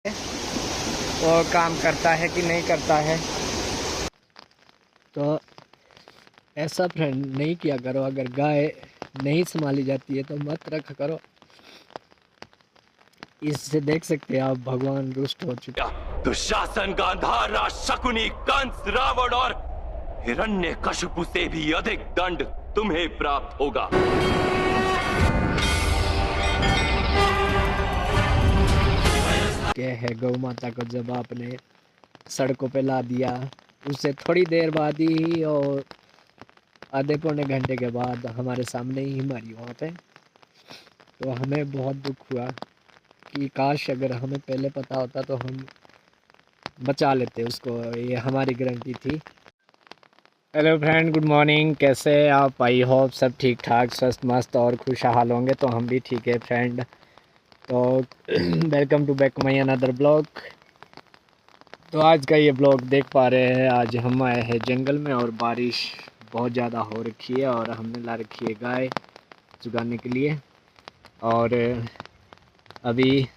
वो काम करता है कि नहीं करता है। तो ऐसा फ्रेंड नहीं किया करो। अगर गाय नहीं संभाली जाती है तो मत रखा करो। इससे देख सकते हैं आप भगवान रुष्ट हो चुके। दुशासन, गांधार, शकुनी, कंस, रावण और हिरण्यकशिपु से भी अधिक दंड तुम्हें प्राप्त होगा। क्या है, गौ माता को जब आपने सड़कों पे ला दिया, उससे थोड़ी देर बाद ही और आधे पौने घंटे के बाद हमारे सामने ही मरी वहाँ पे। तो हमें बहुत दुख हुआ कि काश अगर हमें पहले पता होता तो हम बचा लेते उसको। ये हमारी गारंटी थी। Hello friend, good morning. कैसे हैं आप? आई होप सब ठीक ठाक, स्वस्थ, मस्त और खुशहाल होंगे। तो हम भी ठीक है फ्रेंड। तो welcome to back my another blog. तो आज का ये ब्लॉग देख पा रहे हैं, आज हम आए हैं जंगल में और बारिश बहुत ज़्यादा हो रखी है और हमने ला रखी है गाय चुगाने के लिए। और अभी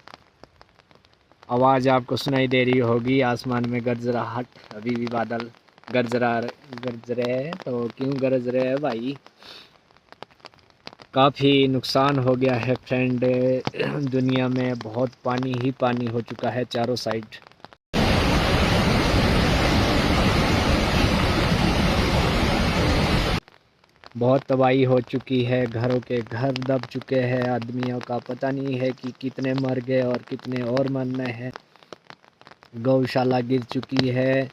आवाज़ आपको सुनाई दे रही होगी, आसमान में गरजराहट, अभी भी बादल गरज रहे हैं। तो क्यों गरज रहे हैं भाई? काफ़ी नुकसान हो गया है फ्रेंड। दुनिया में बहुत पानी ही पानी हो चुका है चारों साइड। बहुत तबाही हो चुकी है, घरों के घर दब चुके हैं। आदमियों का पता नहीं है कि कितने मर गए और कितने और मरने हैं। गौशाला गिर चुकी है,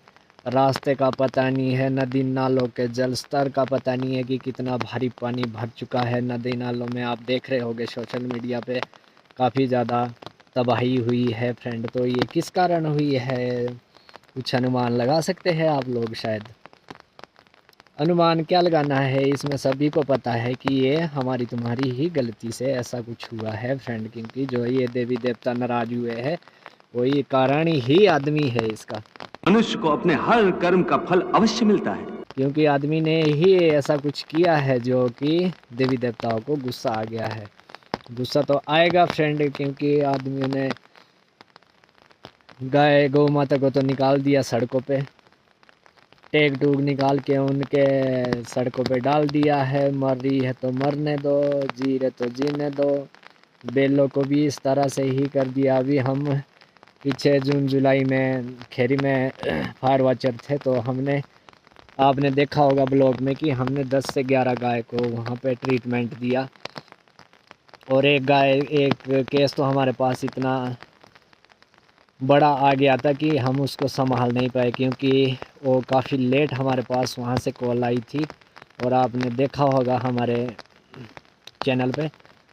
रास्ते का पता नहीं है, नदी नालों के जल स्तर का पता नहीं है कि कितना भारी पानी भर चुका है नदी नालों में। आप देख रहे होंगे सोशल मीडिया पे काफ़ी ज़्यादा तबाही हुई है फ्रेंड। तो ये किस कारण हुई है, कुछ अनुमान लगा सकते हैं आप लोग? शायद अनुमान क्या लगाना है, इसमें सभी को पता है कि ये हमारी तुम्हारी ही गलती से ऐसा कुछ हुआ है फ्रेंड। क्योंकि जो ये देवी देवता नाराज हुए हैं वही कारण ही आदमी है इसका। मनुष्य को अपने हर कर्म का फल अवश्य मिलता है, क्योंकि आदमी ने ही ऐसा कुछ किया है जो कि देवी देवताओं को गुस्सा आ गया है। गुस्सा तो आएगा फ्रेंड, क्योंकि आदमियों ने गाय गौ माता को तो निकाल दिया सड़कों पे, टेक टूक निकाल के उनके सड़कों पे डाल दिया है। मर रही है तो मरने दो, जी रहे तो जीने दो। बेलों को भी इस तरह से ही कर दिया। अभी हम पीछे जून जुलाई में खेरी में फायर वॉचर थे, तो हमने, आपने देखा होगा ब्लॉग में कि हमने 10 से 11 गाय को वहाँ पे ट्रीटमेंट दिया। और एक केस तो हमारे पास इतना बड़ा आ गया था कि हम उसको संभाल नहीं पाए, क्योंकि वो काफ़ी लेट हमारे पास वहाँ से कॉल आई थी। और आपने देखा होगा हमारे चैनल पे।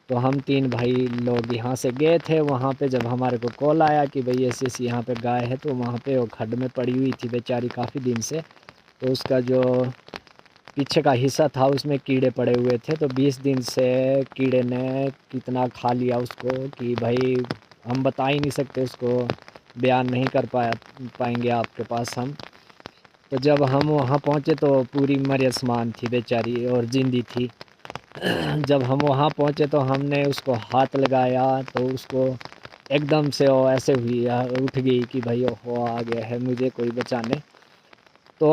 तो हम 3 भाई लोग यहाँ से गए थे वहाँ पे। जब हमारे को कॉल आया कि भाई ऐसी यहाँ पे गाय है, तो वहाँ पे वो खड्ड में पड़ी हुई थी बेचारी काफ़ी दिन से। तो उसका जो पीछे का हिस्सा था उसमें कीड़े पड़े हुए थे। तो 20 दिन से कीड़े ने कितना खा लिया उसको कि भाई हम बता ही नहीं सकते, उसको बयान नहीं कर पाएंगे आपके पास हम। तो जब हम वहाँ पहुँचे तो पूरी मरस्मान थी बेचारी और जिंदी थी। जब हम वहाँ पहुँचे तो हमने उसको हाथ लगाया तो उसको एकदम से वो ऐसे हुई, उठ गई कि भाई वो आ गया है मुझे कोई बचाने। तो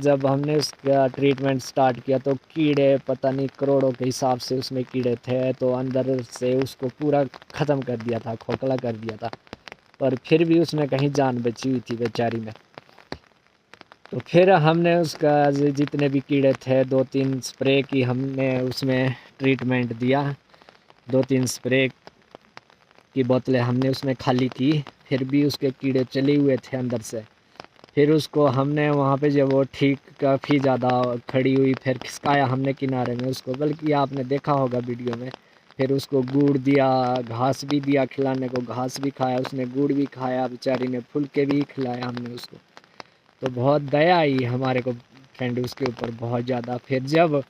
जब हमने उसका ट्रीटमेंट स्टार्ट किया तो कीड़े पता नहीं करोड़ों के हिसाब से उसमें कीड़े थे। तो अंदर से उसको पूरा ख़त्म कर दिया था, खोखला कर दिया था। पर फिर भी उसमें कहीं जान बची हुई थी बेचारी में। तो फिर हमने उसका जितने भी कीड़े थे 2-3 स्प्रे की हमने उसमें ट्रीटमेंट दिया। 2-3 स्प्रे की बोतलें हमने उसमें खाली की, फिर भी उसके कीड़े चले हुए थे अंदर से। फिर उसको हमने वहाँ पे जब वो ठीक काफ़ी ज़्यादा खड़ी हुई, फिर खिसकाया हमने किनारे में उसको, बल्कि आपने देखा होगा वीडियो में। फिर उसको गुड़ दिया, घास भी दिया खिलाने को, घास भी खाया उसने, गुड़ भी खाया बेचारी ने, फुलके भी खिलाया हमने उसको। तो बहुत दया आई हमारे को फ्रेंड उसके ऊपर, बहुत ज़्यादा। फिर जब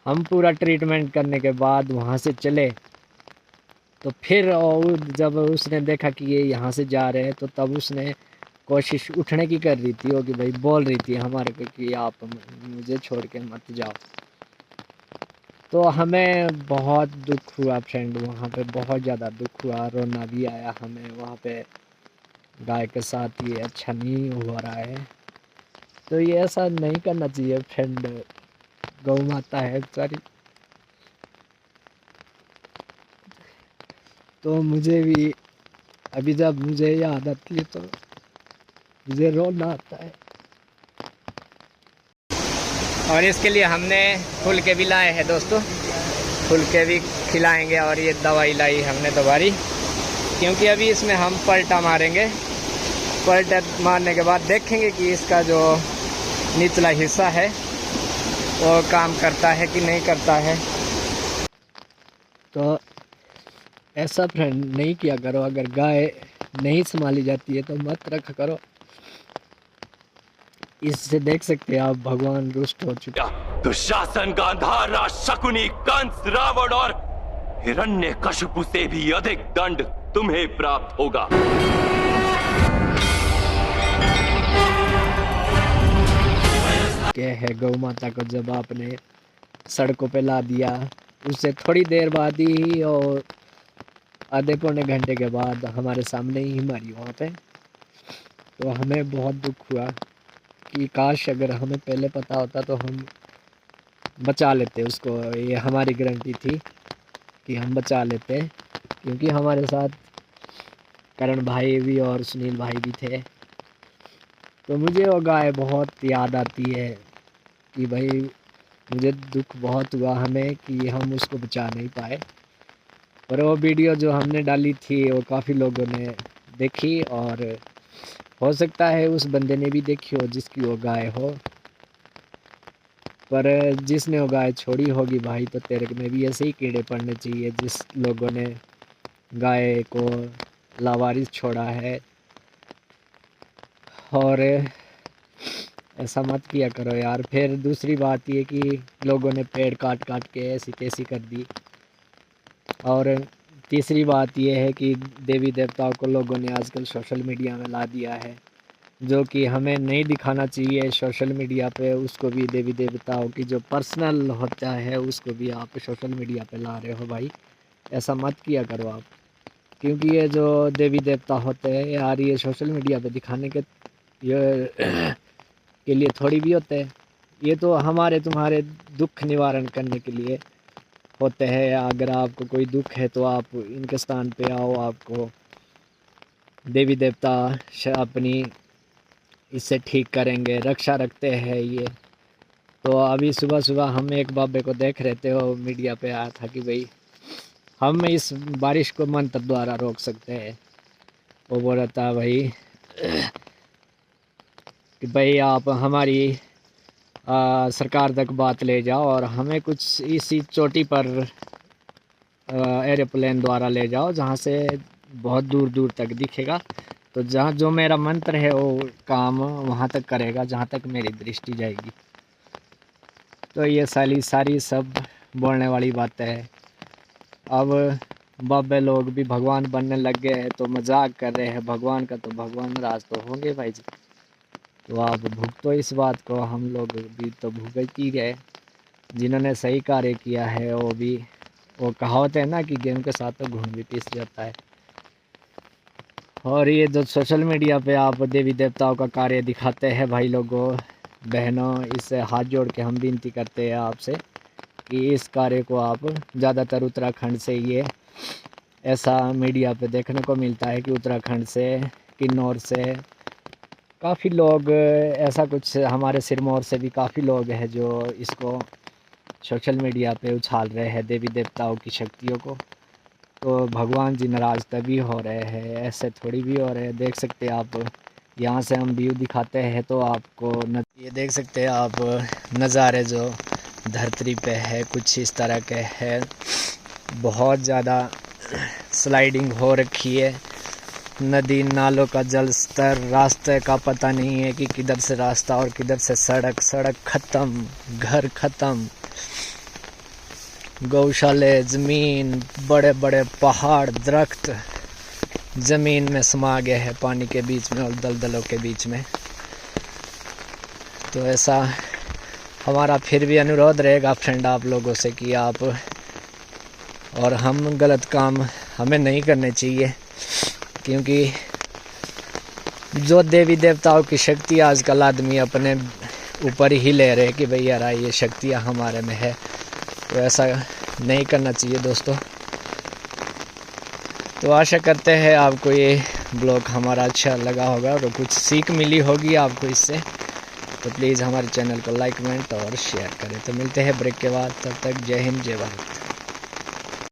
हम पूरा ट्रीटमेंट करने के बाद वहाँ से चले, तो फिर और जब उसने देखा कि ये यहाँ से जा रहे हैं, तो तब उसने कोशिश उठने की कर रही थी वो, कि भाई बोल रही थी हमारे को कि आप मुझे छोड़ के मत जाओ। तो हमें बहुत दुख हुआ फ्रेंड, वहाँ पे बहुत ज़्यादा दुख हुआ, रोना भी आया हमें वहाँ पे। गाय के साथ ये अच्छा नहीं हो रहा है, तो ये ऐसा नहीं करना चाहिए फ्रेंड। गौ माता है बेचारी। तो मुझे भी अभी जब मुझे याद आती है तो मुझे रोना आता है। और इसके लिए हमने फूल के भी लाए हैं दोस्तों, फूल के भी खिलाएंगे। और ये दवाई लाई हमने दोबारी, क्योंकि अभी इसमें हम पलटा मारेंगे। पलटा मारने के बाद देखेंगे कि इसका जो निचला हिस्सा है वो काम करता है कि नहीं करता है। तो ऐसा फ्रेंड नहीं किया करो, अगर गाय नहीं संभाली जाती है तो मत रखा करो। इससे देख सकते हैं आप भगवान रुष्ट हो चुके। दुशासन, गांधार, शकुनी, कंस, रावण और हिरण्यकशिपु से भी अधिक दंड तुम्हें प्राप्त होगा। क्या है, गौ माता को जब आपने सड़कों पे ला दिया, उससे थोड़ी देर बाद ही और आधे पौने घंटे के बाद हमारे सामने ही मरी वहाँ पे। तो हमें बहुत दुख हुआ कि काश अगर हमें पहले पता होता तो हम बचा लेते उसको। ये हमारी गारंटी थी कि हम बचा लेते, क्योंकि हमारे साथ करण भाई भी और सुनील भाई भी थे। तो मुझे वो गाय बहुत याद आती है कि भाई मुझे दुख बहुत हुआ हमें कि हम उसको बचा नहीं पाए। पर वो वीडियो जो हमने डाली थी वो काफ़ी लोगों ने देखी, और हो सकता है उस बंदे ने भी देखी हो जिसकी वो गाय हो। पर जिसने वो गाय छोड़ी होगी भाई, तो तेरे में भी ऐसे ही कीड़े पड़ने चाहिए जिस लोगों ने गाय को लावारिस छोड़ा है। और ऐसा मत किया करो यार। फिर दूसरी बात ये कि लोगों ने पेड़ काट काट के ऐसी तैसी कर दी। और तीसरी बात ये है कि देवी देवताओं को लोगों ने आजकल सोशल मीडिया में ला दिया है, जो कि हमें नहीं दिखाना चाहिए सोशल मीडिया पे। उसको भी देवी देवताओं की जो पर्सनल होता है उसको भी आप सोशल मीडिया पे ला रहे हो भाई, ऐसा मत किया करो आप। क्योंकि ये जो देवी देवता होते हैं यार, ये सोशल मीडिया पे दिखाने के लिए थोड़ी भी होते हैं। ये तो हमारे तुम्हारे दुख निवारण करने के लिए होते हैं। अगर आपको कोई दुख है तो आप इनके स्थान पे आओ, आपको देवी देवता अपनी इससे ठीक करेंगे, रक्षा रखते हैं ये। तो अभी सुबह सुबह हम एक बाबे को देख रहे थे, वो मीडिया पे आया था कि भाई हम इस बारिश को मंत्र द्वारा रोक सकते हैं। वो बोल रहा था भाई कि भाई आप हमारी सरकार तक बात ले जाओ और हमें कुछ इसी चोटी पर एरोप्लेन द्वारा ले जाओ जहाँ से बहुत दूर दूर तक दिखेगा। तो जहाँ जो मेरा मंत्र है वो काम वहाँ तक करेगा जहाँ तक मेरी दृष्टि जाएगी। तो ये सारी सब बोलने वाली बातें है। अब बाबे लोग भी भगवान बनने लग गए हैं तो मजाक कर रहे हैं भगवान का। तो भगवान नाराज तो होंगे भाई जी। तो आप भुगतो इस बात को, हम लोग भी तो भुगत ही गए। जिन्होंने सही कार्य किया है वो भी, वो कहावत है ना कि गेम के साथ तो घूम भी पिस जाता है। और ये जो सोशल मीडिया पे आप देवी देवताओं का कार्य दिखाते हैं भाई लोगों बहनों, इससे हाथ जोड़ के हम विनती करते हैं आपसे कि इस कार्य को आप, ज़्यादातर उत्तराखंड से ये ऐसा मीडिया पे देखने को मिलता है कि उत्तराखंड से, किन्नौर से काफ़ी लोग, ऐसा कुछ हमारे सिरमौर से भी काफ़ी लोग हैं जो इसको सोशल मीडिया पे उछाल रहे हैं देवी देवताओं की शक्तियों को। तो भगवान जी नाराज़ तभी हो रहे हैं, ऐसे थोड़ी भी हो रहे हैं। देख सकते हैं आप, यहाँ से हम व्यू दिखाते हैं तो आपको ये देख सकते हैं आप नज़ारे जो धरती पे है कुछ इस तरह के है। बहुत ज़्यादा स्लाइडिंग हो रखी है, नदी नालों का जल स्तर, रास्ते का पता नहीं है कि किधर से रास्ता और किधर से सड़क। सड़क ख़त्म, घर ख़त्म, गौशाले, ज़मीन, बड़े बड़े पहाड़, दरख्त ज़मीन में समा गए हैं पानी के बीच में और दलदलों के बीच में। तो ऐसा हमारा फिर भी अनुरोध रहेगा फ्रेंड आप लोगों से कि आप और हम गलत काम हमें नहीं करने चाहिए, क्योंकि जो देवी देवताओं की शक्ति आजकल आदमी अपने ऊपर ही ले रहे कि भाई यार ये शक्तियाँ हमारे में है, तो ऐसा नहीं करना चाहिए दोस्तों। तो आशा करते हैं आपको ये ब्लॉग हमारा अच्छा लगा होगा और कुछ सीख मिली होगी आपको इससे। तो प्लीज़ हमारे चैनल को लाइक कमेंट और शेयर करें। तो मिलते हैं ब्रेक के बाद, तब तक जय हिंद जय भारत।